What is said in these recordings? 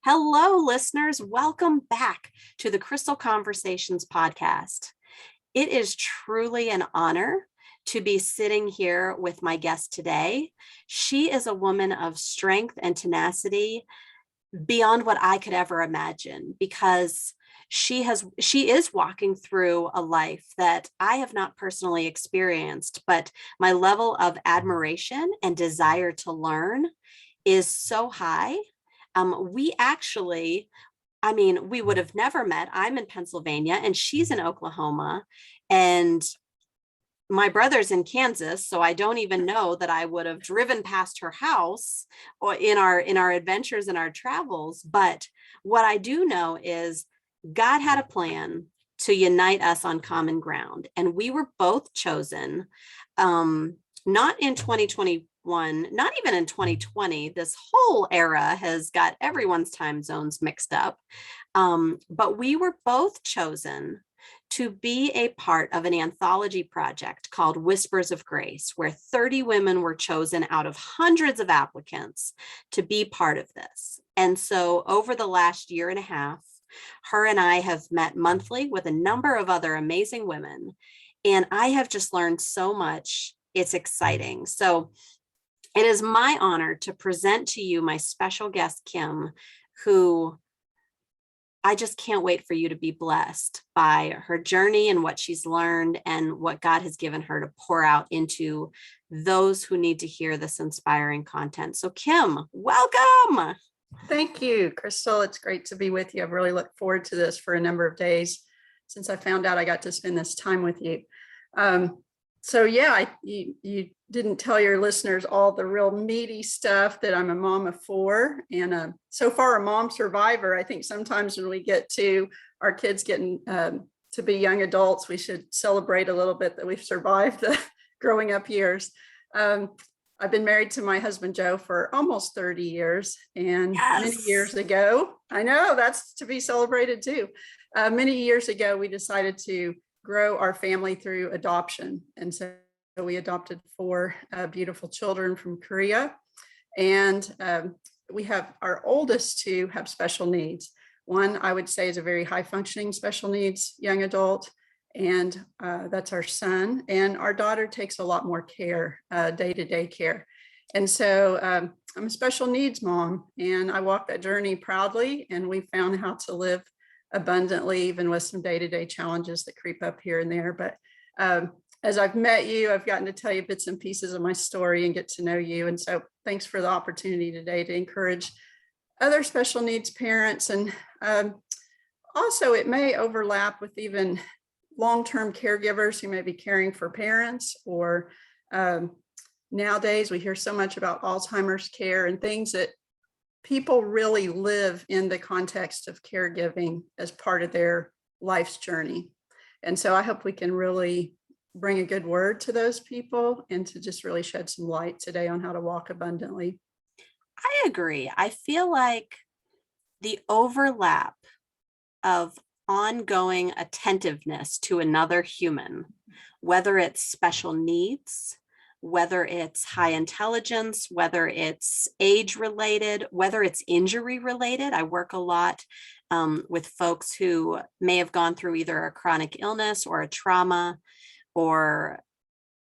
Hello, listeners. Welcome back to the Crystal Conversations podcast. It is truly an honor to be sitting here with my guest today. She is a woman of strength and tenacity beyond what I could ever imagine, because she is walking through a life that I have not personally experienced, but my level of admiration and desire to learn is so high. We actually, we would have never met. I'm in Pennsylvania and she's in Oklahoma, and my brother's in Kansas. So I don't even know that I would have driven past her house or in our adventures and our travels. But what I do know is God had a plan to unite us on common ground. And we were both chosen, not in 2021, not even in 2020. This whole era has got everyone's time zones mixed up. But we were both chosen to be a part of an anthology project called Whispers of Grace, where 30 women were chosen out of hundreds of applicants to be part of this. And so over the last year and a half, her and I have met monthly with a number of other amazing women, and I have just learned so much. It's exciting. So it is my honor to present to you my special guest, Kim, who I just can't wait for you to be blessed by her journey and what she's learned and what God has given her to pour out into those who need to hear this inspiring content. So Kim, welcome. Thank you, Crystal. It's great to be with you. I've really looked forward to this for a number of days since I found out I got to spend this time with you. You didn't tell your listeners all the real meaty stuff that I'm a mom of 4 and so far a mom survivor. I think sometimes when we get to our kids getting to be young adults, we should celebrate a little bit that we've survived the growing up years. I've been married to my husband, Joe, for almost 30 years. And Many years ago, I know that's to be celebrated too. Many years ago, we decided to grow our family through adoption. And so we adopted 4 beautiful children from Korea. And we have our oldest 2 have special needs. One, I would say, is a very high functioning special needs young adult. And that's our son. And our daughter takes a lot more care, day-to-day care. And so I'm a special needs mom, and I walk that journey proudly. And we found how to live abundantly, even with some day-to-day challenges that creep up here and there. But as I've met you, I've gotten to tell you bits and pieces of my story and get to know you. And so thanks for the opportunity today to encourage other special needs parents. And also it may overlap with even long-term caregivers who may be caring for parents, or nowadays we hear so much about Alzheimer's care and things that people really live in the context of caregiving as part of their life's journey. And so I hope we can really bring a good word to those people and to just really shed some light today on how to walk abundantly. I agree. I feel like the overlap of ongoing attentiveness to another human, whether it's special needs, whether it's high intelligence, whether it's age related, whether it's injury related. I work a lot with folks who may have gone through either a chronic illness or a trauma or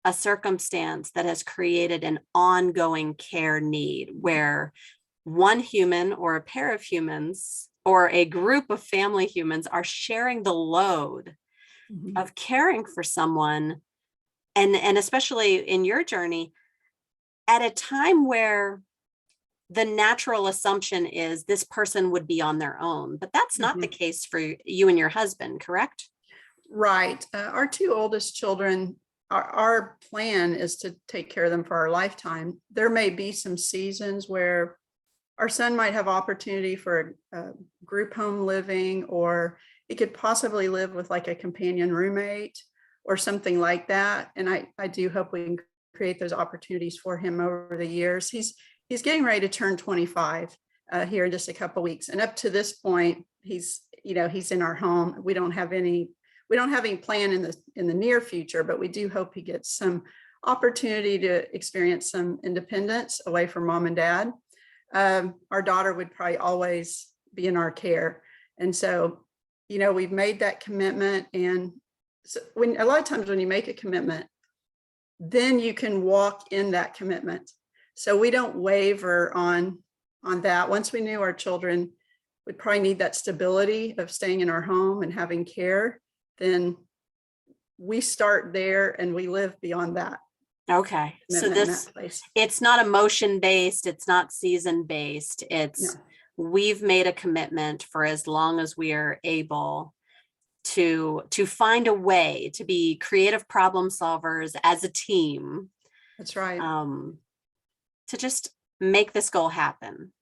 a circumstance that has created an ongoing care need where one human or a pair of humans or a group of family humans are sharing the load of caring for someone. And especially in your journey, at a time where the natural assumption is this person would be on their own, but that's not the case for you and your husband, correct? Right. Our 2 oldest children, our plan is to take care of them for our lifetime. There may be some seasons where our son might have opportunity for a group home living, or he could possibly live with like a companion roommate or something like that. And I do hope we can create those opportunities for him over the years. He's getting ready to turn 25 here in just a couple of weeks. And up to this point, he's in our home. We don't have any plan in the near future, but we do hope he gets some opportunity to experience some independence away from mom and dad. Our daughter would probably always be in our care. And so, we've made that commitment. And so a lot of times when you make a commitment, then you can walk in that commitment. So we don't waver on that. Once we knew our children would probably need that stability of staying in our home and having care, then we start there and we live beyond that. Okay. So it's not emotion-based, it's not season-based. It's we've made a commitment for as long as we are able to find a way to be creative problem solvers as a team. That's right. To just make this goal happen.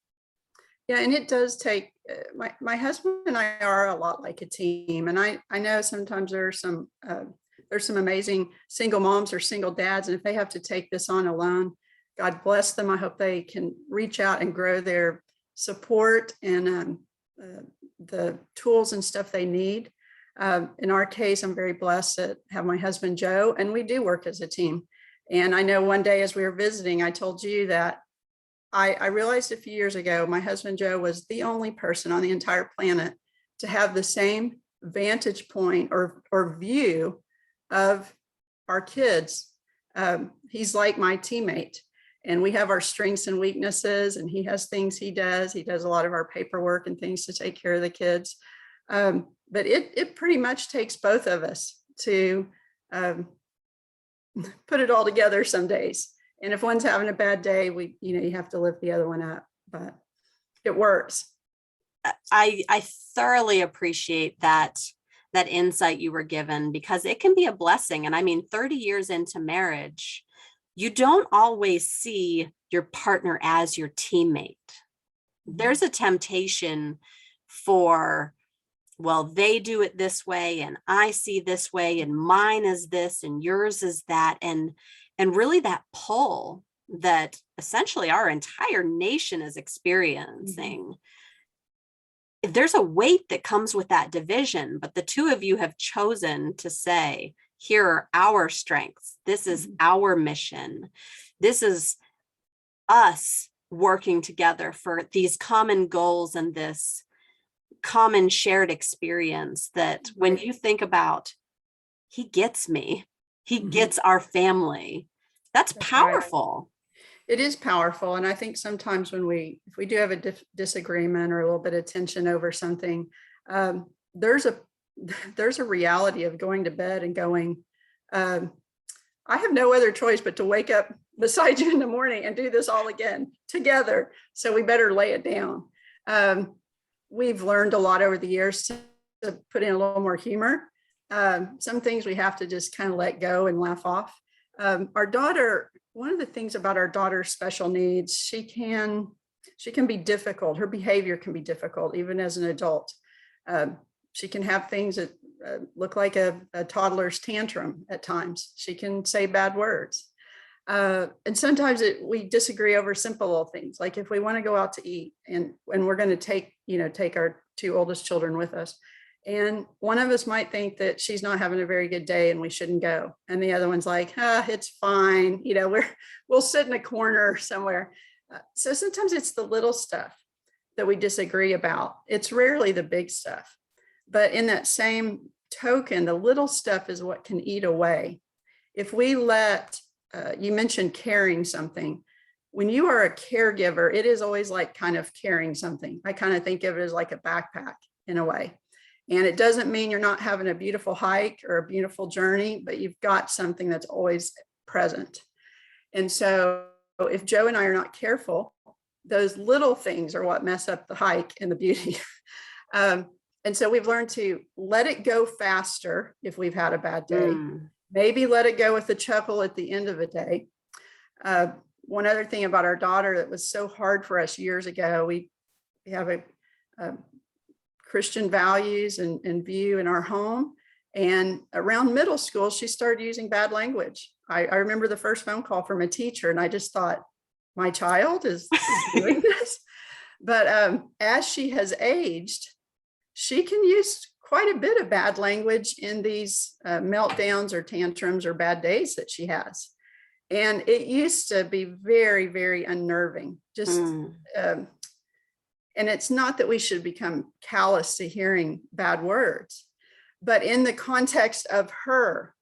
Yeah, and it does take, my husband and I are a lot like a team. And I know sometimes there's some amazing single moms or single dads. And if they have to take this on alone, God bless them. I hope they can reach out and grow their support and the tools and stuff they need. In our case, I'm very blessed to have my husband, Joe, and we do work as a team. And I know one day as we were visiting, I told you that I realized a few years ago, my husband, Joe, was the only person on the entire planet to have the same vantage point or view of our kids. He's like my teammate, and we have our strengths and weaknesses, and he has things he does. He does a lot of our paperwork and things to take care of the kids. But it pretty much takes both of us to put it all together some days. And if one's having a bad day, you have to lift the other one up, but it works. I thoroughly appreciate that insight you were given, because it can be a blessing. And I mean, 30 years into marriage, you don't always see your partner as your teammate. There's a temptation for, well, they do it this way and I see this way and mine is this and yours is that. And really that pull that essentially our entire nation is experiencing. There's a weight that comes with that division, but the two of you have chosen to say, here are our strengths. This is our mission. This is us working together for these common goals and this common shared experience that when you think about, he gets me, he gets our family, that's powerful. Right. It is powerful. And I think sometimes if we do have a disagreement or a little bit of tension over something, there's a reality of going to bed and going, I have no other choice but to wake up beside you in the morning and do this all again together. So we better lay it down. We've learned a lot over the years to put in a little more humor. Some things we have to just kind of let go and laugh off. Our daughter, one of the things about our daughter's special needs, she can be difficult. Her behavior can be difficult, even as an adult. She can have things that look like a toddler's tantrum at times. She can say bad words. And sometimes we disagree over simple little things, like if we want to go out to eat and we're going to take our two oldest children with us. And one of us might think that she's not having a very good day and we shouldn't go. And the other one's like, it's fine. We'll sit in a corner somewhere. So sometimes it's the little stuff that we disagree about. It's rarely the big stuff. But in that same token, the little stuff is what can eat away. If we let, you mentioned carrying something. When you are a caregiver, it is always like kind of carrying something. I kind of think of it as like a backpack in a way. And it doesn't mean you're not having a beautiful hike or a beautiful journey, but you've got something that's always present. And so if Joe and I are not careful, those little things are what mess up the hike and the beauty. And so we've learned to let it go faster if we've had a bad day. Maybe let it go with a chuckle at the end of the day. One other thing about our daughter that was so hard for us years ago, we have a Christian values and view in our home. And around middle school, she started using bad language. I remember the first phone call from a teacher, and I just thought, my child is doing this. But as she has aged, she can use quite a bit of bad language in these meltdowns or tantrums or bad days that she has. And it used to be very, very unnerving. Just And it's not that we should become callous to hearing bad words, but in the context of her,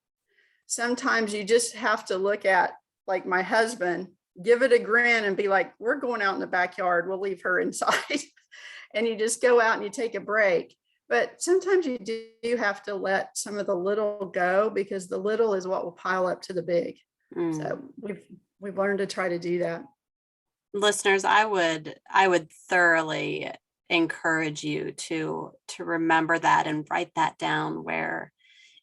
sometimes you just have to look at, like my husband, give it a grin and be like, we're going out in the backyard, we'll leave her inside. And you just go out and you take a break. But sometimes you do have to let some of the little go, because the little is what will pile up to the big. So we've learned to try to do that. Listeners, I would thoroughly encourage you to remember that and write that down, where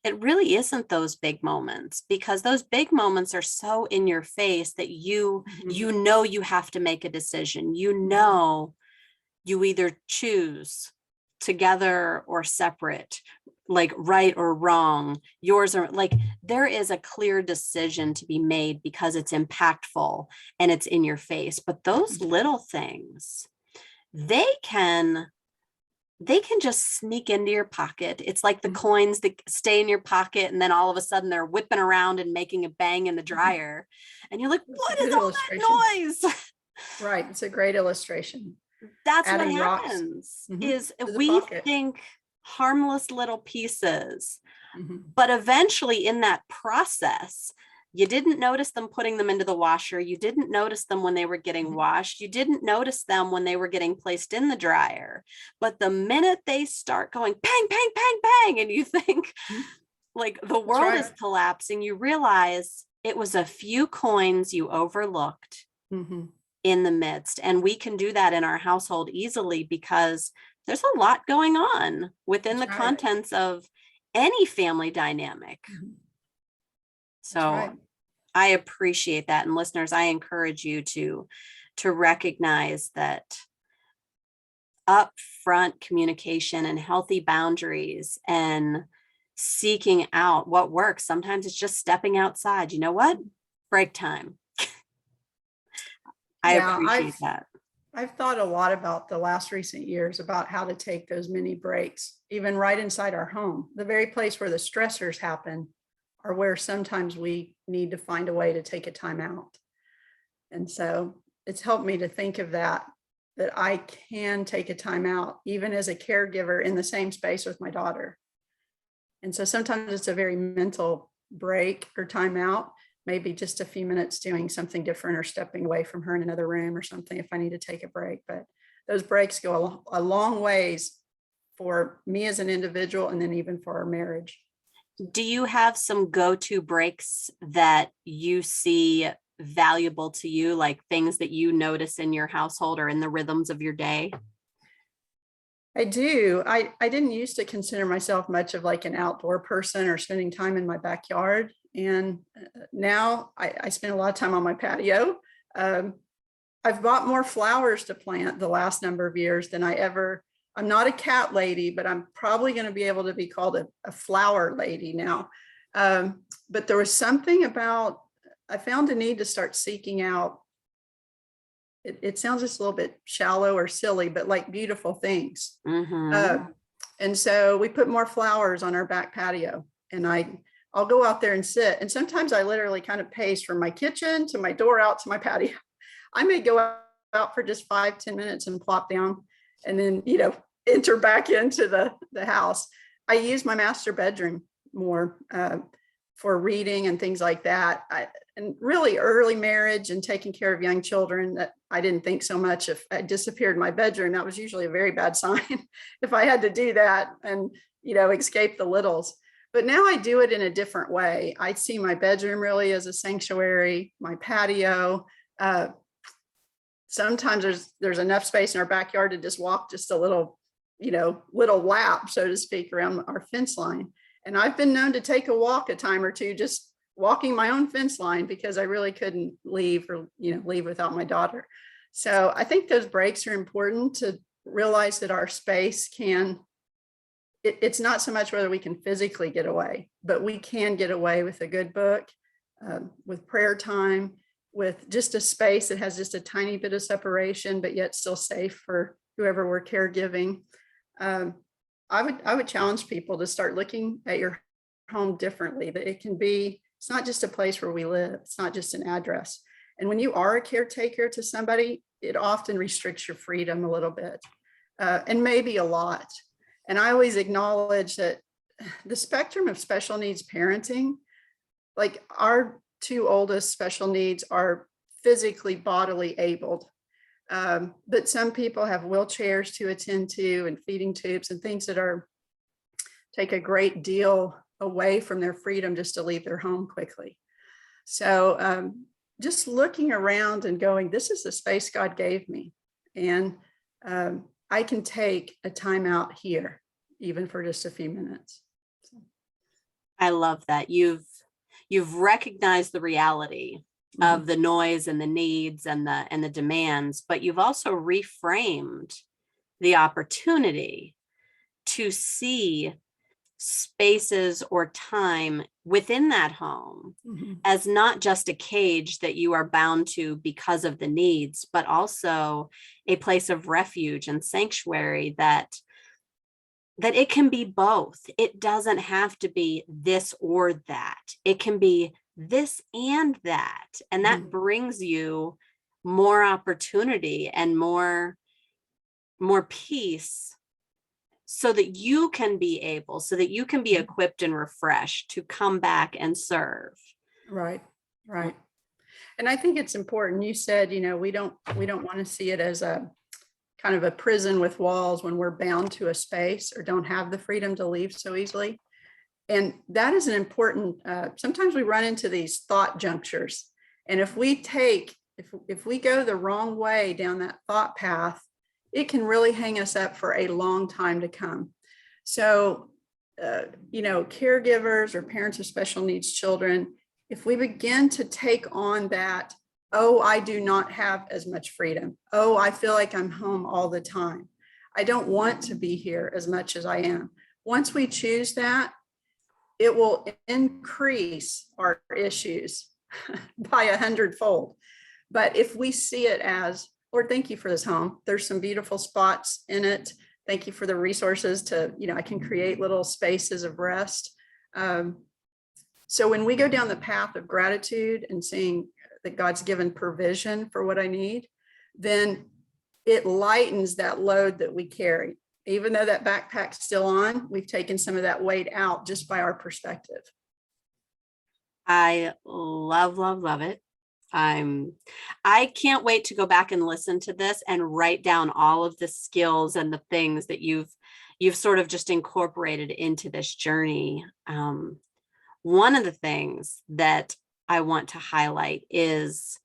it really isn't those big moments, because those big moments are so in your face that you know you have to make a decision. You know, you either choose together or separate, like right or wrong, yours or like, there is a clear decision to be made because it's impactful and it's in your face. But those little things, they can just sneak into your pocket. It's like the coins that stay in your pocket, and then all of a sudden they're whipping around and making a bang in the dryer. And you're like, what is all that noise? Right. It's a great illustration. That's adding what happens is we think harmless little pieces, but eventually in that process, you didn't notice them putting them into the washer. You didn't notice them when they were getting washed. You didn't notice them when they were getting placed in the dryer. But the minute they start going bang, bang, bang, bang, and you think like the world is collapsing, you realize it was a few coins you overlooked in the midst. And we can do that in our household easily, because there's a lot going on within the contents of any family dynamic. So I appreciate that. And listeners, I encourage you to recognize that upfront communication and healthy boundaries and seeking out what works. Sometimes it's just stepping outside. You know what? Break time. I appreciate that. I've thought a lot about the last recent years about how to take those mini breaks, even right inside our home. The very place where the stressors happen are where sometimes we need to find a way to take a time out. And so it's helped me to think of that I can take a time out, even as a caregiver in the same space with my daughter. And so sometimes it's a very mental break or time out. Maybe just a few minutes doing something different or stepping away from her in another room or something if I need to take a break. But those breaks go a long ways for me as an individual, and then even for our marriage. Do you have some go-to breaks that you see valuable to you, like things that you notice in your household or in the rhythms of your day? I do. I didn't used to consider myself much of like an outdoor person or spending time in my backyard. And now I spend a lot of time on my patio. I've bought more flowers to plant the last number of years than I'm not a cat lady, but I'm probably going to be able to be called a flower lady now. But there was something about, I found a need to start seeking out, it sounds just a little bit shallow or silly, but like beautiful things. And so we put more flowers on our back patio, and I'll go out there and sit. And sometimes I literally kind of pace from my kitchen to my door out to my patio. I may go out for just 5-10 minutes and plop down, and then, enter back into the house. I use my master bedroom more for reading and things like that. And really early marriage and taking care of young children, that I didn't think so much. If I disappeared in my bedroom, that was usually a very bad sign if I had to do that and, escape the littles. But now I do it in a different way. I see my bedroom really as a sanctuary, my patio. Sometimes there's enough space in our backyard to just walk just a little lap, so to speak, around our fence line. And I've been known to take a walk a time or two, just walking my own fence line, because I really couldn't leave without my daughter. So I think those breaks are important, to realize that our space it's not so much whether we can physically get away, but we can get away with a good book, with prayer time, with just a space that has just a tiny bit of separation, but yet still safe for whoever we're caregiving. I would challenge people to start looking at your home differently, that it's not just a place where we live. It's not just an address. And when you are a caretaker to somebody, it often restricts your freedom a little bit. and maybe a lot. And I always acknowledge that the spectrum of special needs parenting, like our two oldest special needs are physically, bodily abled. But some people have wheelchairs to attend to and feeding tubes and things that take a great deal away from their freedom just to leave their home quickly. So just looking around and going, this is the space God gave me. And I can take a time out here, even for just a few minutes. I love that. You've recognized the reality of the noise and the needs and the demands, but you've also reframed the opportunity to see spaces or time within that home as not just a cage that you are bound to because of the needs, but also a place of refuge and sanctuary that it can be both. It doesn't have to be this or that. It can be this and that. And that brings you more opportunity and more peace so that you can be equipped and refreshed to come back and serve. Right. And I think it's important. You said, we don't want to see it as a kind of a prison with walls when we're bound to a space or don't have the freedom to leave so easily. And that is an important, sometimes we run into these thought junctures. And if we go the wrong way down that thought path, it can really hang us up for a long time to come. So, caregivers or parents of special needs children, if we begin to take on that, oh, I do not have as much freedom. Oh, I feel like I'm home all the time. I don't want to be here as much as I am. Once we choose that, it will increase our issues by 100-fold. But if we see it as, Lord, thank you for this home. There's some beautiful spots in it. Thank you for the resources to, I can create little spaces of rest. So when we go down the path of gratitude and seeing that God's given provision for what I need, then it lightens that load that we carry. Even though that backpack's still on, we've taken some of that weight out just by our perspective. I love it. I can't wait to go back and listen to this and write down all of the skills and the things that you've sort of just incorporated into this journey. One of the things that I want to highlight is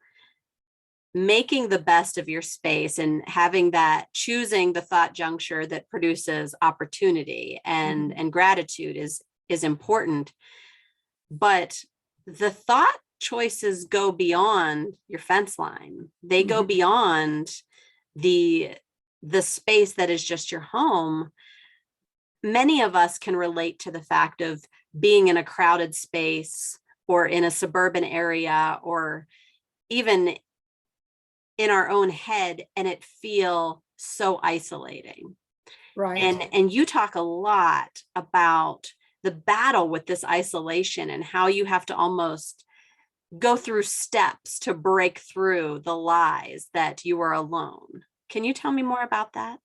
making the best of your space and having that, choosing the thought juncture that produces opportunity and gratitude is important. But the thought choices go beyond your fence line. They go beyond the space that is just your home. Many of us can relate to the fact of being in a crowded space or in a suburban area or even in our own head, and it feel so isolating. Right. And you talk a lot about the battle with this isolation and how you have to almost go through steps to break through the lies that you are alone. Can you tell me more about that?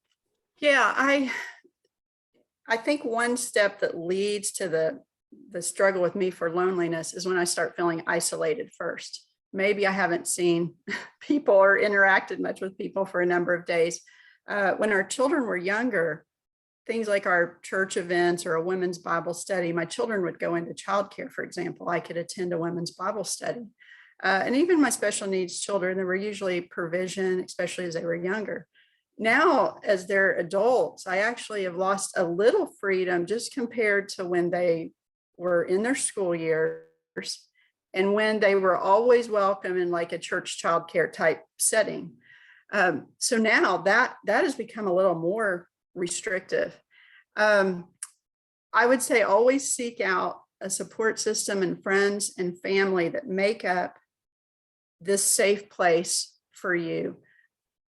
Yeah, I think one step that leads to the struggle with me for loneliness is when I start feeling isolated first. Maybe I haven't seen people or interacted much with people for a number of days. When our children were younger, things like our church events or a women's Bible study, my children would go into childcare, for example. I could attend a women's Bible study. And even my special needs children, there were usually provision, especially as they were younger. Now, as they're adults, I actually have lost a little freedom just compared to when they were in their school years and when they were always welcome in like a church childcare type setting. So now that has become a little more restrictive. I would say always seek out a support system and friends and family that make up this safe place for you.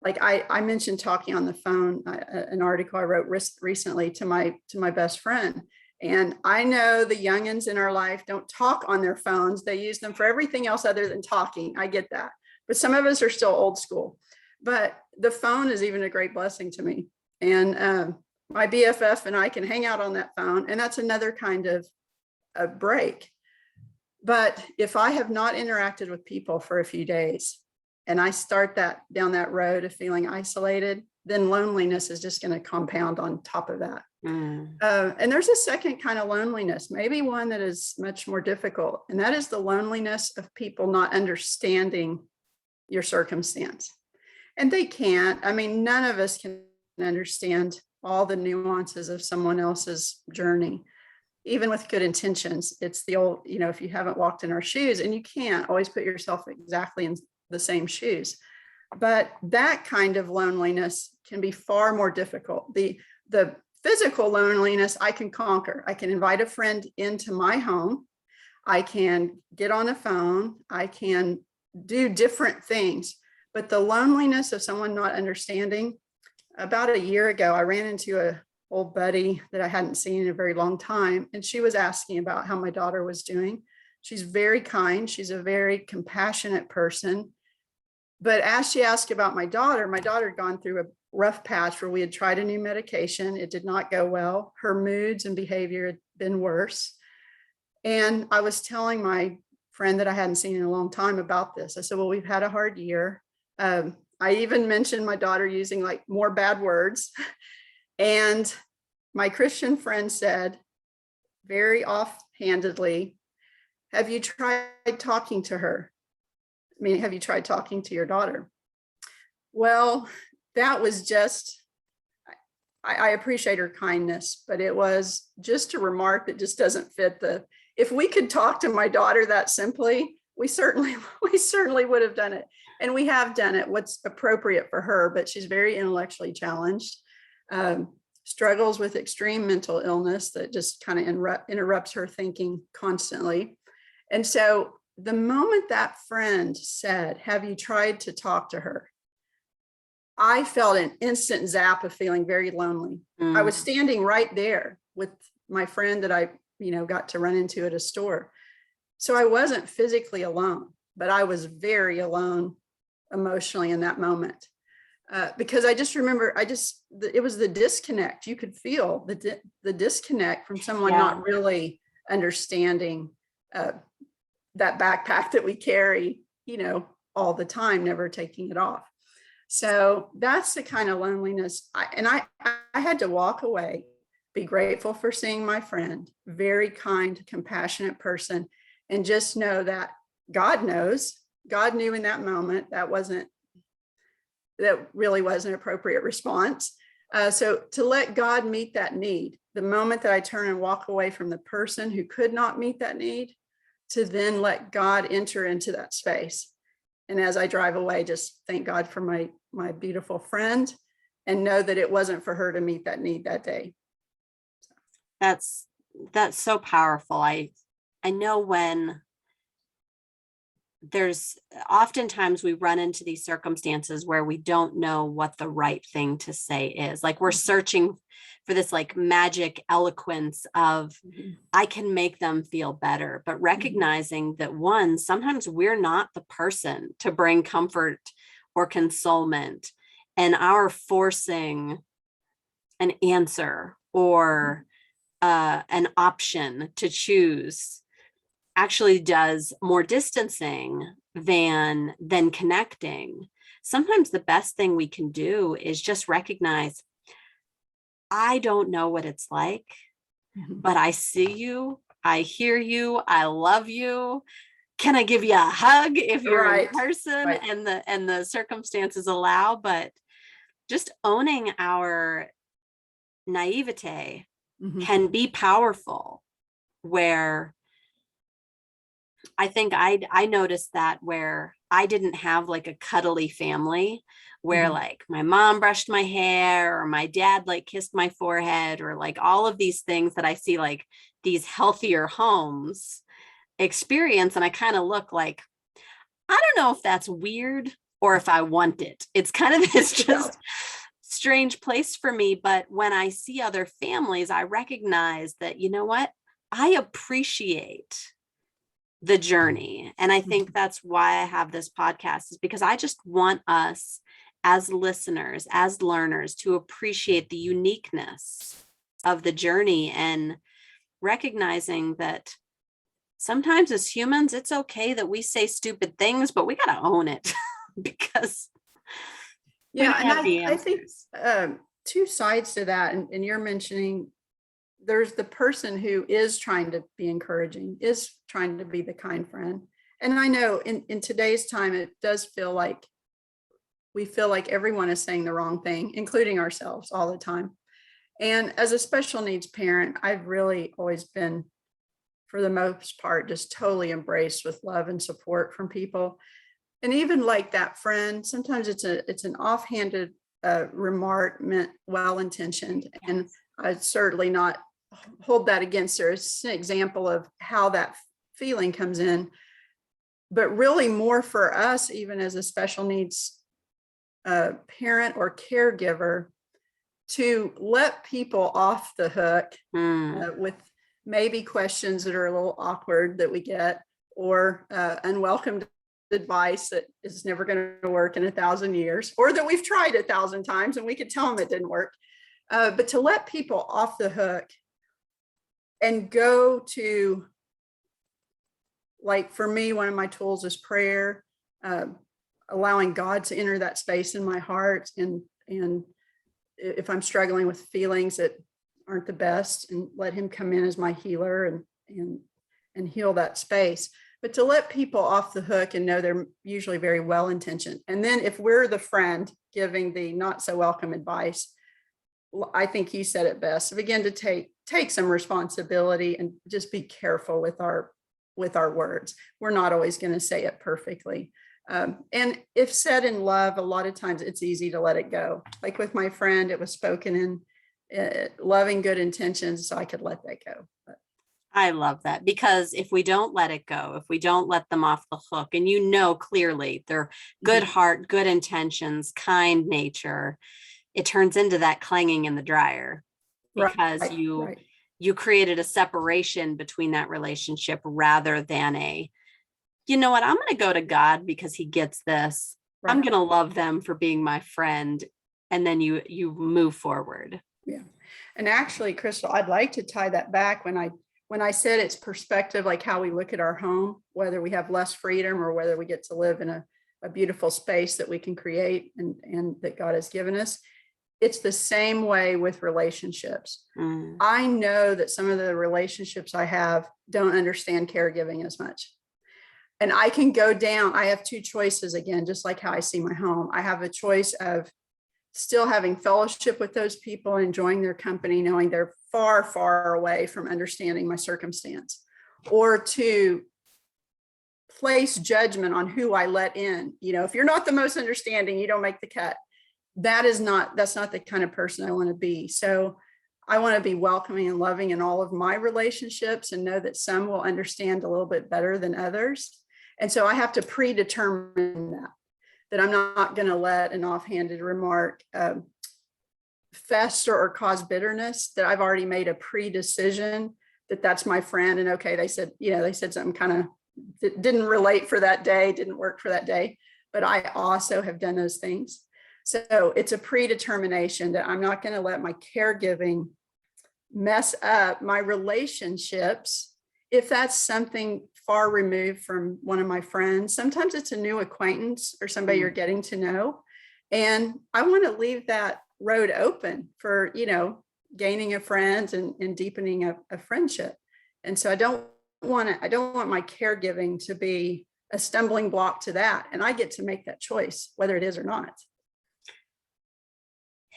Like I mentioned talking on the phone, an article I wrote recently to my best friend. And I know the youngins in our life don't talk on their phones. They use them for everything else other than talking. I get that. But some of us are still old school. But the phone is even a great blessing to me. And my BFF and I can hang out on that phone, and that's another kind of a break. But if I have not interacted with people for a few days and I start down that road of feeling isolated, then loneliness is just going to compound on top of that. And there's a second kind of loneliness, maybe one that is much more difficult, and that is the loneliness of people not understanding your circumstance. And they can't. I mean, none of us can understand all the nuances of someone else's journey, even with good intentions. It's the old, if you haven't walked in our shoes, and you can't always put yourself exactly in the same shoes. But that kind of loneliness can be far more difficult. The physical loneliness I can conquer. I can invite a friend into my home. I can get on the phone. I can do different things. But the loneliness of someone not understanding, about a year ago, I ran into an old buddy that I hadn't seen in a very long time. And she was asking about how my daughter was doing. She's very kind. She's a very compassionate person. But as she asked about my daughter had gone through a rough patch where we had tried a new medication. It did not go well. Her moods and behavior had been worse. And I was telling my friend that I hadn't seen in a long time about this. I said, well, we've had a hard year. I even mentioned my daughter using like more bad words. And my Christian friend said, very offhandedly, have you tried talking to her? I mean, have you tried talking to your daughter? Well, that was just, I appreciate her kindness, but it was just a remark that just doesn't fit if we could talk to my daughter that simply, we certainly would have done it. And we have done it, what's appropriate for her, but she's very intellectually challenged, struggles with extreme mental illness that just kind of interrupts her thinking constantly. And so the moment that friend said, have you tried to talk to her? I felt an instant zap of feeling very lonely. I was standing right there with my friend that I, got to run into at a store. So I wasn't physically alone, but I was very alone emotionally in that moment. Because I just remember, it was the disconnect. You could feel the disconnect from someone not really understanding that backpack that we carry, all the time, never taking it off. So that's the kind of loneliness. I had to walk away, be grateful for seeing my friend, very kind, compassionate person, and just know that God knows. God knew in that moment that really wasn't an appropriate response. So to let God meet that need, the moment that I turn and walk away from the person who could not meet that need, to then let God enter into that space. And as I drive away, just thank God for my beautiful friend, and know that it wasn't for her to meet that need that day. That's so powerful. I know when there's oftentimes we run into these circumstances where we don't know what the right thing to say is. Like we're searching for this like magic eloquence of I can make them feel better, but recognizing that sometimes we're not the person to bring comfort or consolement, and our forcing an answer or an option to choose actually does more distancing than connecting. Sometimes the best thing we can do is just recognize, I don't know what it's like, but I see you, I hear you, I love you. Can I give you a hug if you're in person and the circumstances allow? But just owning our naivete can be powerful, where I think I noticed that where I didn't have like a cuddly family where like my mom brushed my hair or my dad like kissed my forehead or like all of these things that I see like these healthier homes experience. And I kind of look like, I don't know if that's weird or if I want it. It's kind of this just strange place for me. But when I see other families, I recognize that, you know what? I appreciate the journey. And I think that's why I have this podcast, is because I just want us as listeners, as learners, to appreciate the uniqueness of the journey and recognizing that sometimes as humans, it's okay that we say stupid things, but we got to own it because we Yeah, may and have the I think answers. two sides to that, and you're mentioning there's the person who is trying to be encouraging, is trying to be the kind friend. And I know in today's time, it does feel like we feel like everyone is saying the wrong thing, including ourselves all the time. And as a special needs parent, I've really always been, for the most part, just totally embraced with love and support from people. And even like that friend, sometimes it's an offhanded remark meant well-intentioned, and I'd certainly not hold that against her. It's an example of how that feeling comes in, but really more for us, even as a special needs parent or caregiver, to let people off the hook with maybe questions that are a little awkward that we get, or unwelcome advice that is never going to work in 1,000 years, or that we've tried 1,000 times and we could tell them it didn't work. But to let people off the hook and go to, like for me, one of my tools is prayer, allowing God to enter that space in my heart. And if I'm struggling with feelings that aren't the best, and let him come in as my healer and heal that space. But to let people off the hook and know they're usually very well-intentioned. And then if we're the friend giving the not so welcome advice, I think you said it best. So begin to take some responsibility and just be careful with our words. We're not always going to say it perfectly. And if said in love, a lot of times it's easy to let it go. Like with my friend, it was spoken in loving, good intentions, so I could let that go. I love that, because if we don't let it go, if we don't let them off the hook, and clearly they're good heart, good intentions, kind nature, it turns into that clanging in the dryer, because you created a separation between that relationship rather than you know what, I'm going to go to God because he gets this. Right. I'm going to love them for being my friend. And then you move forward. Yeah. And actually, Crystal, I'd like to tie that back when I said it's perspective, like how we look at our home, whether we have less freedom or whether we get to live in a beautiful space that we can create and that God has given us. It's the same way with relationships. I know that some of the relationships I have don't understand caregiving as much. And I can go down. I have two choices, again, just like how I see my home. I have a choice of still having fellowship with those people, enjoying their company, knowing they're far, far away from understanding my circumstance, or to place judgment on who I let in. You know, if you're not the most understanding, you don't make the cut. That's not the kind of person I want to be. So I want to be welcoming and loving in all of my relationships, and know that some will understand a little bit better than others. And so I have to predetermine that I'm not going to let an offhanded remark fester or cause bitterness, that I've already made a pre-decision that that's my friend. And okay, they said something kind of that didn't relate for that day, didn't work for that day, but I also have done those things. So it's a predetermination that I'm not going to let my caregiving mess up my relationships. If that's something far removed from one of my friends, sometimes it's a new acquaintance or somebody you're getting to know. And I want to leave that road open for, gaining a friend and deepening a friendship. And so I don't want my caregiving to be a stumbling block to that. And I get to make that choice, whether it is or not.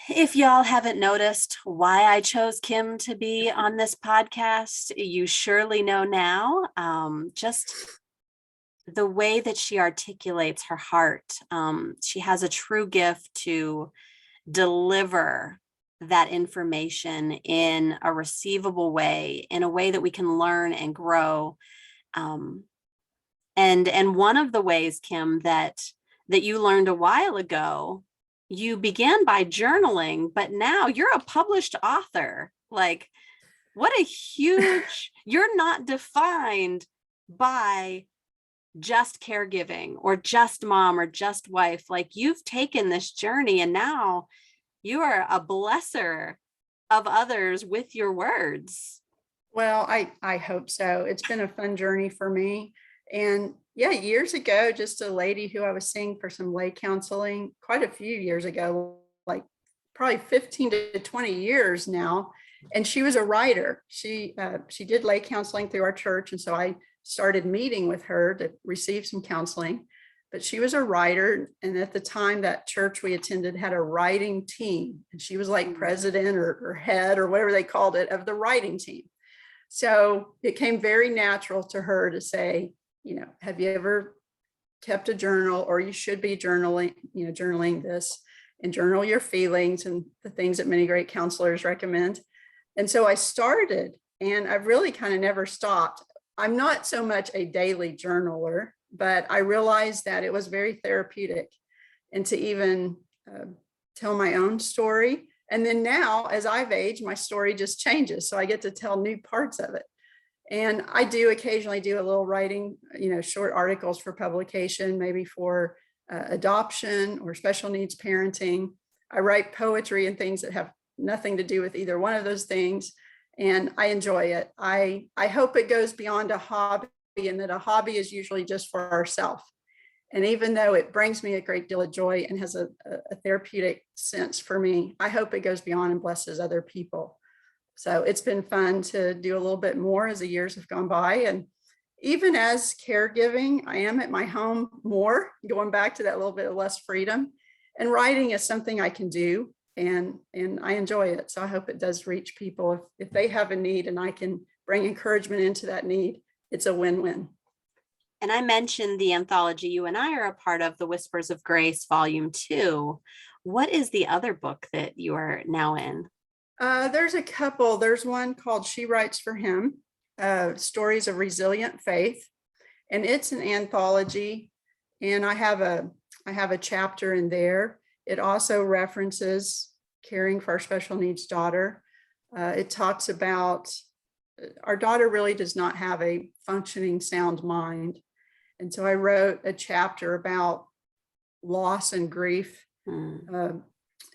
If y'all haven't noticed why I chose Kim to be on this podcast, you surely know now. Just the way that she articulates her heart. She has a true gift to deliver that information in a receivable way, in a way that we can learn and grow. And one of the ways, Kim, that you learned a while ago, you began by journaling, but now you're a published author. Like, what a huge, you're not defined by just caregiving or just mom or just wife. Like, you've taken this journey and now you are a blesser of others with your words. Well, I hope so. It's been a fun journey for me. And yeah, years ago, just a lady who I was seeing for some lay counseling quite a few years ago, like probably 15 to 20 years now. And she was a writer. She did lay counseling through our church. And so I started meeting with her to receive some counseling. But she was a writer. And at the time, that church we attended had a writing team. And she was like president or head or whatever they called it of the writing team. So it came very natural to her to say, have you ever kept a journal, or you should be journaling this, and journal your feelings and the things that many great counselors recommend. And so I started, and I've really kind of never stopped. I'm not so much a daily journaler, but I realized that it was very therapeutic, and to even tell my own story. And then now, as I've aged, my story just changes. So I get to tell new parts of it. And I do occasionally do a little writing, short articles for publication, maybe for adoption or special needs parenting. I write poetry and things that have nothing to do with either one of those things. And I enjoy it. I hope it goes beyond a hobby, and that a hobby is usually just for ourselves. And even though it brings me a great deal of joy and has a therapeutic sense for me, I hope it goes beyond and blesses other people. So it's been fun to do a little bit more as the years have gone by. And even as caregiving, I am at my home more, going back to that little bit of less freedom. And writing is something I can do, and I enjoy it. So I hope it does reach people. If they have a need and I can bring encouragement into that need, it's a win-win. And I mentioned the anthology you and I are a part of, the Whispers of Grace, Volume 2. What is the other book that you are now in? There's a couple. There's one called She Writes for Him, Stories of Resilient Faith. And it's an anthology. And I have a chapter in there. It also references caring for our special needs daughter. It talks about our daughter really does not have a functioning sound mind. And so I wrote a chapter about loss and grief in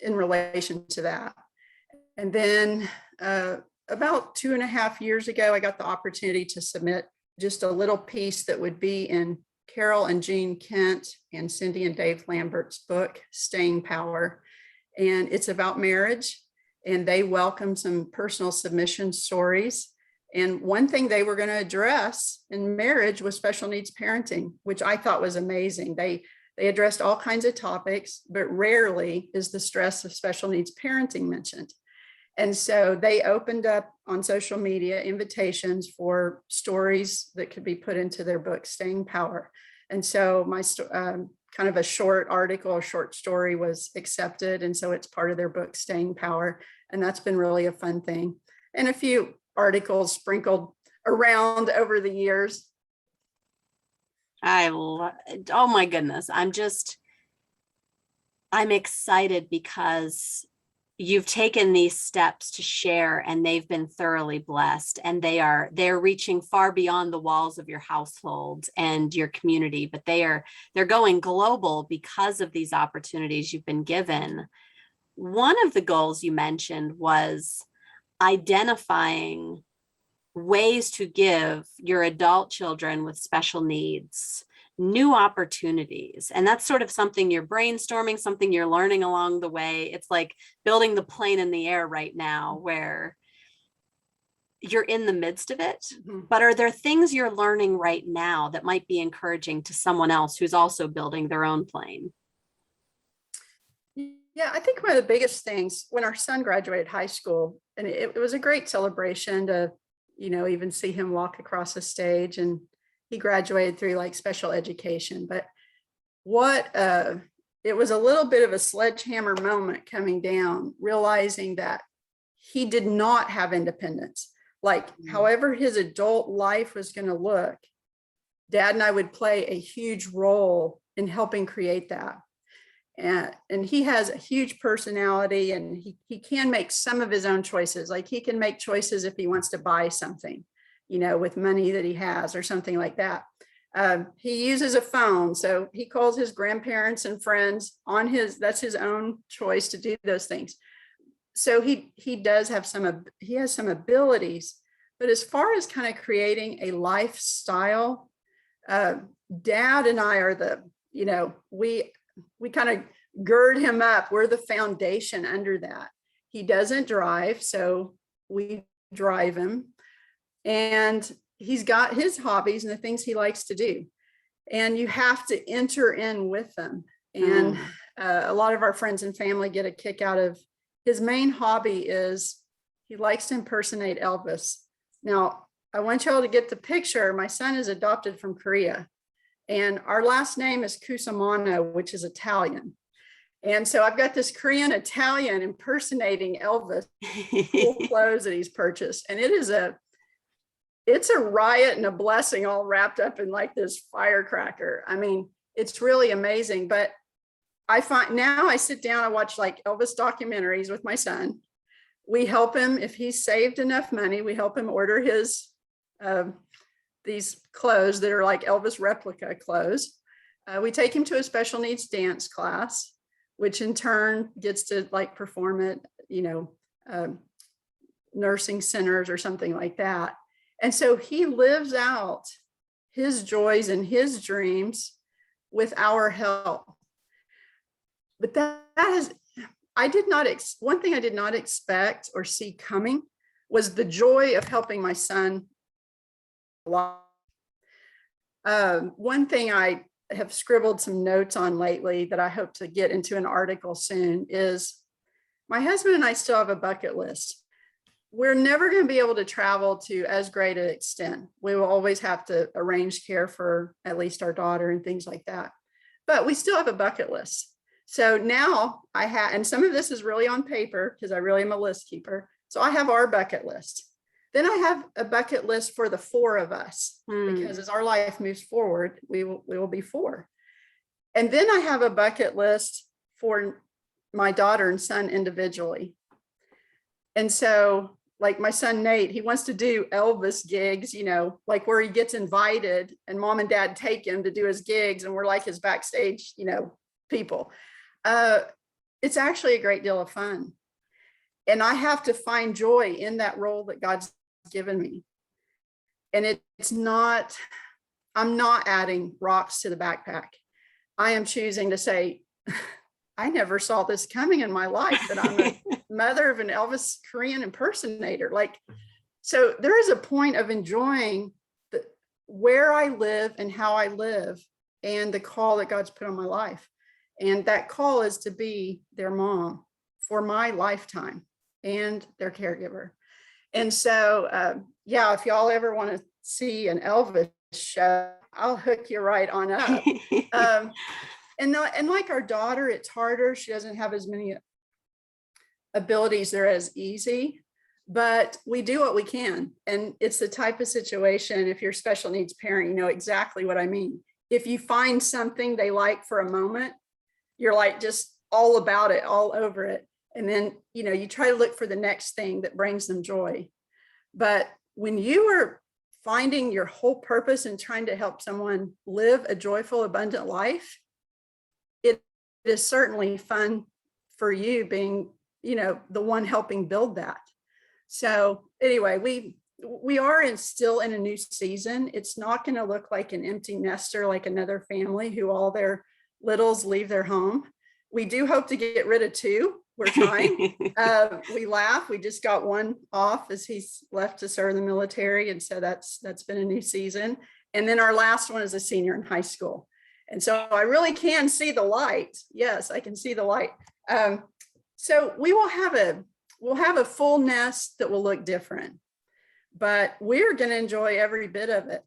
relation to that. And then about 2.5 years ago, I got the opportunity to submit just a little piece that would be in Carol and Jean Kent and Cindy and Dave Lambert's book, Staying Power. And it's about marriage, and they welcome some personal submission stories. And one thing they were going to address in marriage was special needs parenting, which I thought was amazing. They addressed all kinds of topics, but rarely is the stress of special needs parenting mentioned. And so they opened up on social media invitations for stories that could be put into their book, Staying Power. And so my kind of a short article, a short story was accepted. And so it's part of their book, Staying Power. And that's been really a fun thing. And a few articles sprinkled around over the years. Oh my goodness. I'm excited because you've taken these steps to share, and they've been thoroughly blessed, and they're reaching far beyond the walls of your household and your community, but they're going global because of these opportunities you've been given. One of the goals you mentioned was identifying ways to give your adult children with special needs new opportunities. And that's sort of something you're brainstorming, something you're learning along the way. It's like building the plane in the air right now, where you're in the midst of it. Mm-hmm. But are there things you're learning right now that might be encouraging to someone else who's also building their own plane? Yeah, I think one of the biggest things, when our son graduated high school, and it was a great celebration to, even see him walk across the stage, and he graduated through like special education. But it was a little bit of a sledgehammer moment coming down, realizing that he did not have independence. Like, however his adult life was going to look, Dad and I would play a huge role in helping create that. And he has a huge personality, and he can make some of his own choices. Like, he can make choices if he wants to buy something, with money that he has or something like that. He uses a phone, so he calls his grandparents and friends on that's his own choice to do those things. So he has some abilities, but as far as kind of creating a lifestyle, Dad and I are we kind of gird him up. We're the foundation under that. He doesn't drive, so we drive him, and he's got his hobbies and the things he likes to do, and you have to enter in with them. And a lot of our friends and family get a kick out of his main hobby is he likes to impersonate Elvis. Now, I want y'all to get the picture. My son is adopted from Korea, and our last name is Cusimano, which is Italian. And so I've got this Korean Italian impersonating Elvis, cool clothes that he's purchased. And it's a riot and a blessing all wrapped up in like this firecracker. I mean, it's really amazing. But I find now I sit down, I watch like Elvis documentaries with my son. We help him if he's saved enough money. We help him order his these clothes that are like Elvis replica clothes. We take him to a special needs dance class, which in turn gets to like perform at nursing centers or something like that. And so he lives out his joys and his dreams with our help. But that is, one thing I did not expect or see coming was the joy of helping my son. One thing I have scribbled some notes on lately that I hope to get into an article soon is my husband and I still have a bucket list. We're never going to be able to travel to as great an extent. We will always have to arrange care for at least our daughter and things like that. But we still have a bucket list. So now I have, and some of this is really on paper because I really am a list keeper. So I have our bucket list. Then I have a bucket list for the four of us because as our life moves forward, we will be four. And then I have a bucket list for my daughter and son individually. And so like my son, Nate, he wants to do Elvis gigs, like where he gets invited and mom and dad take him to do his gigs. And we're like his backstage, people. It's actually a great deal of fun. And I have to find joy in that role that God's given me. And I'm not adding rocks to the backpack. I am choosing to say, I never saw this coming in my life, that I'm a mother of an Elvis Korean impersonator. So there is a point of enjoying where I live and how I live and the call that God's put on my life. And that call is to be their mom for my lifetime and their caregiver. And so, if y'all ever want to see an Elvis show, I'll hook you right on up. And like our daughter, it's harder. She doesn't have as many abilities. They're as easy, but we do what we can. And it's the type of situation, if you're a special needs parent, you know exactly what I mean. If you find something they like for a moment, you're like just all about it, all over it. And then, you try to look for the next thing that brings them joy. But when you are finding your whole purpose and trying to help someone live a joyful, abundant life, it is certainly fun for you being, the one helping build that. So anyway, we are still in a new season. It's not going to look like an empty nester, like another family who all their littles leave their home. We do hope to get rid of two. We're trying. We laugh. We just got one off as he's left to serve in the military. And so that's been a new season. And then our last one is a senior in high school. And so I really can see the light. Yes, I can see the light. So we'll have a full nest that will look different, but we're going to enjoy every bit of it.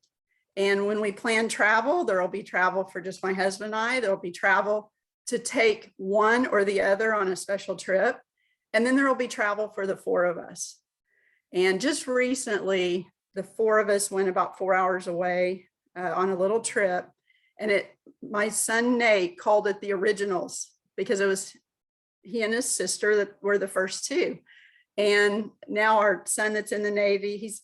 And when we plan travel, there will be travel for just my husband and I. There will be travel to take one or the other on a special trip. And then there will be travel for the four of us. And just recently, the four of us went about 4 hours away on a little trip. And my son, Nate, called it the Originals because it was he and his sister that were the first two. And now our son that's in the Navy, he's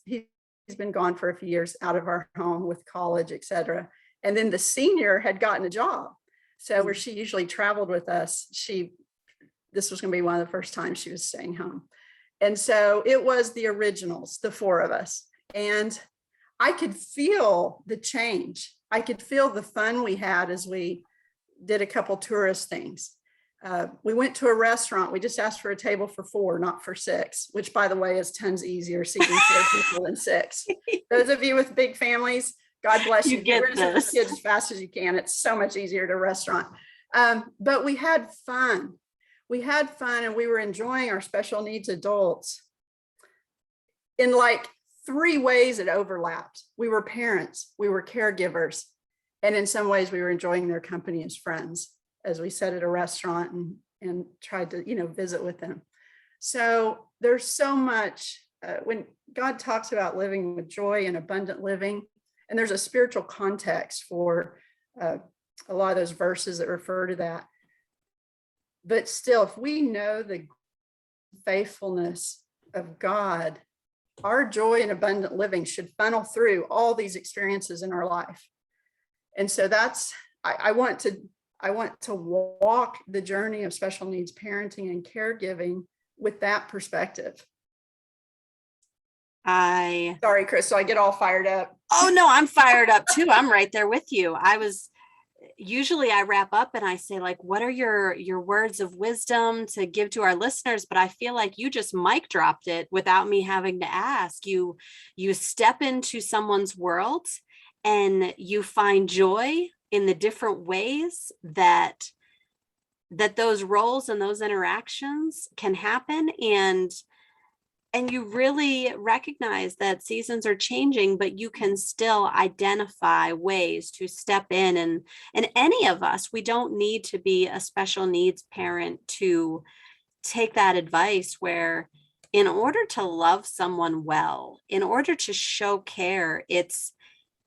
been gone for a few years out of our home with college, et cetera. And then the senior had gotten a job. So where she usually traveled with us, this was going to be one of the first times she was staying home. And so it was the originals, the four of us. And I could feel the change. I could feel the fun we had as we did a couple tourist things. We went to a restaurant. We just asked for a table for 4, not for 6, which, by the way, is tons easier seating 4 people than 6. Those of you with big families, God bless you. Get rid of those kids as fast as you can. It's so much easier to restaurant. But we had fun. We had fun, and we were enjoying our special needs adults in like 3 ways it overlapped. We were parents, we were caregivers, and in some ways we were enjoying their company as friends as we sat at a restaurant and tried to, visit with them. So there's so much when God talks about living with joy and abundant living, and there's a spiritual context for a lot of those verses that refer to that. But still, if we know the faithfulness of God, our joy and abundant living should funnel through all these experiences in our life. And so I want to walk the journey of special needs parenting and caregiving with that perspective. Sorry, Crystal, I get all fired up. Oh no, I'm fired up too. I'm right there with you. Usually I wrap up and I say, like, what are your words of wisdom to give to our listeners? But I feel like you just mic dropped it without me having to ask. You step into someone's world and you find joy in the different ways that those roles and those interactions can happen. And you really recognize that seasons are changing, but you can still identify ways to step in. And any of us, we don't need to be a special needs parent to take that advice, where in order to love someone well, in order to show care, it's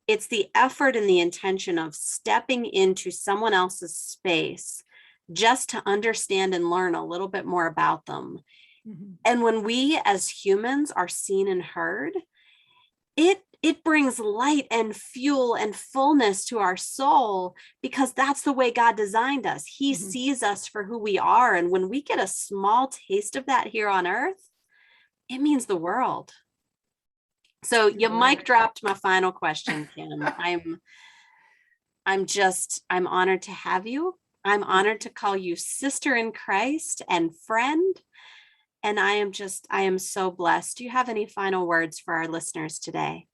the effort and the intention of stepping into someone else's space just to understand and learn a little bit more about them. Mm-hmm. And when we as humans are seen and heard, it brings light and fuel and fullness to our soul, because that's the way God designed us. He mm-hmm. sees us for who we are. And when we get a small taste of that here on earth, it means the world. So you mic dropped my final question, Kim. I'm honored to have you. I'm honored to call you sister in Christ and friend. And I am so blessed. Do you have any final words for our listeners today?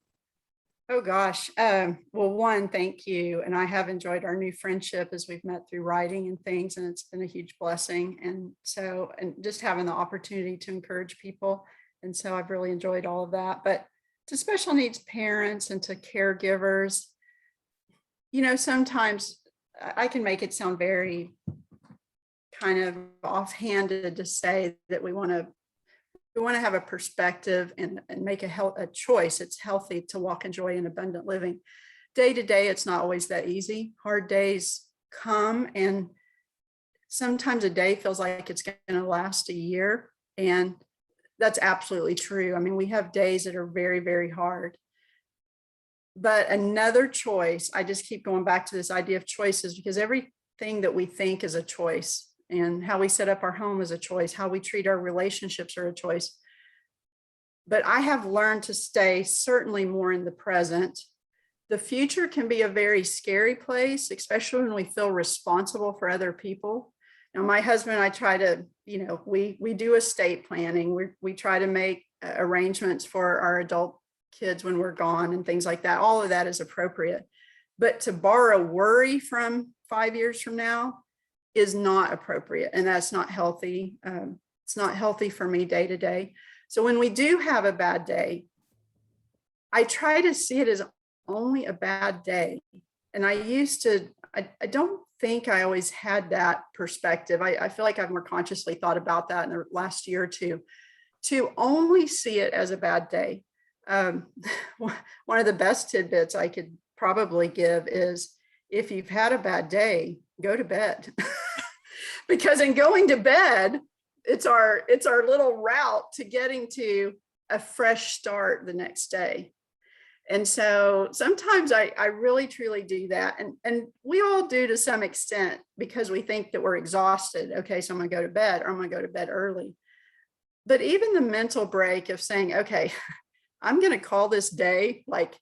Oh gosh. Well, one, thank you. And I have enjoyed our new friendship as we've met through writing and things, and it's been a huge blessing. And just having the opportunity to encourage people. And so I've really enjoyed all of that. But to special needs parents and to caregivers, sometimes I can make it sound very kind of offhanded to say that we want to have a perspective and make a choice. It's healthy to walk in joy and abundant living. Day to day, it's not always that easy. Hard days come, and sometimes a day feels like it's going to last a year. And that's absolutely true. I mean, we have days that are very, very hard. But another choice, I just keep going back to this idea of choices, because everything that we think is a choice, and how we set up our home is a choice, how we treat our relationships are a choice. But I have learned to stay certainly more in the present. The future can be a very scary place, especially when we feel responsible for other people. Now, my husband and I try to, we do estate planning. We try to make arrangements for our adult kids when we're gone and things like that. All of that is appropriate. But to borrow worry from 5 years from now is not appropriate. And that's not healthy. It's not healthy for me day to day. So when we do have a bad day, I try to see it as only a bad day. And I don't think I always had that perspective. I feel like I've more consciously thought about that in the last year or two, to only see it as a bad day. One of the best tidbits I could probably give is, if you've had a bad day, go to bed. Because in going to bed, it's our little route to getting to a fresh start the next day. And so sometimes I really truly do that. And we all do to some extent because we think that we're exhausted. Okay, so I'm gonna go to bed, or I'm gonna go to bed early. But even the mental break of saying, okay, I'm gonna call this day, like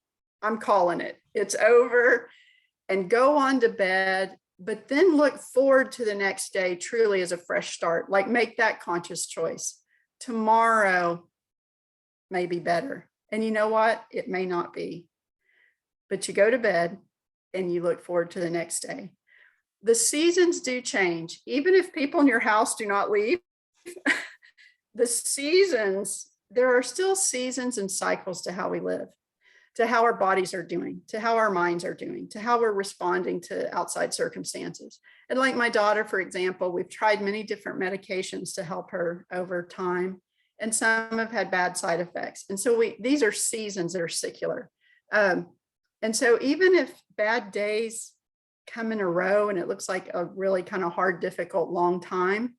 I'm calling it, it's over, and go on to bed, but then look forward to the next day truly as a fresh start. Like make that conscious choice. Tomorrow may be better. And you know what? It may not be. But you go to bed and you look forward to the next day. The seasons do change. Even if people in your house do not leave, the seasons, there are still seasons and cycles to how we live, to how our bodies are doing, to how our minds are doing, to how we're responding to outside circumstances. And like my daughter, for example, we've tried many different medications to help her over time, and some have had bad side effects. And so these are seasons that are secular. And so even if bad days come in a row and it looks like a really kind of hard, difficult, long time,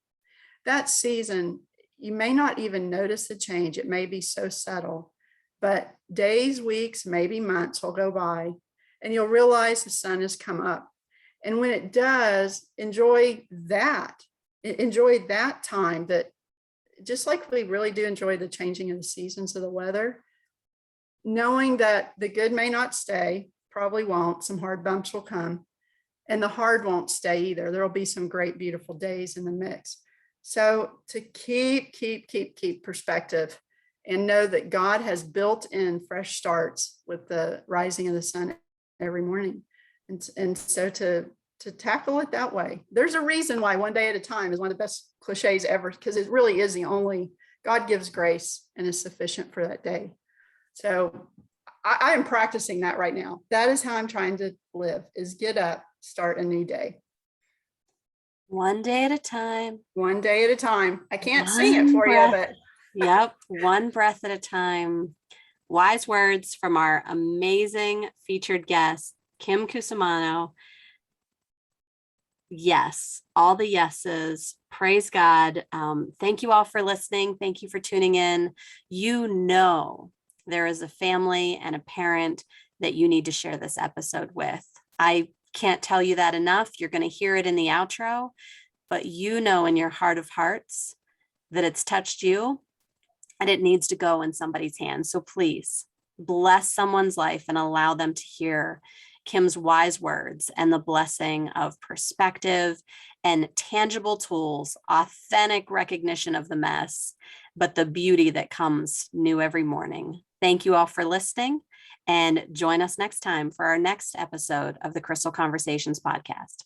that season, you may not even notice the change. It may be so subtle, but days, weeks, maybe months will go by and you'll realize the sun has come up. And when it does, enjoy that time, that just like we really do enjoy the changing of the seasons of the weather, knowing that the good may not stay, probably won't, some hard bumps will come, and the hard won't stay either. There'll be some great, beautiful days in the mix. So to keep perspective and know that God has built in fresh starts with the rising of the sun every morning. And so to tackle it that way. There's a reason why one day at a time is one of the best cliches ever, because it really is the only, God gives grace and is sufficient for that day. So I am practicing that right now. That is how I'm trying to live, is get up, start a new day. One day at a time. One day at a time. I can't sing it for you, but. Yep. One breath at a time. Wise words from our amazing featured guest, Kim Cusimano. Yes, all the yeses. Praise God. Thank you all for listening. Thank you for tuning in. You know, there is a family and a parent that you need to share this episode with. I can't tell you that enough. You're going to hear it in the outro, but you know in your heart of hearts that it's touched you and it needs to go in somebody's hands. So please bless someone's life and allow them to hear Kim's wise words and the blessing of perspective and tangible tools, authentic recognition of the mess, but the beauty that comes new every morning. Thank you all for listening, and join us next time for our next episode of the Crystal Conversations podcast.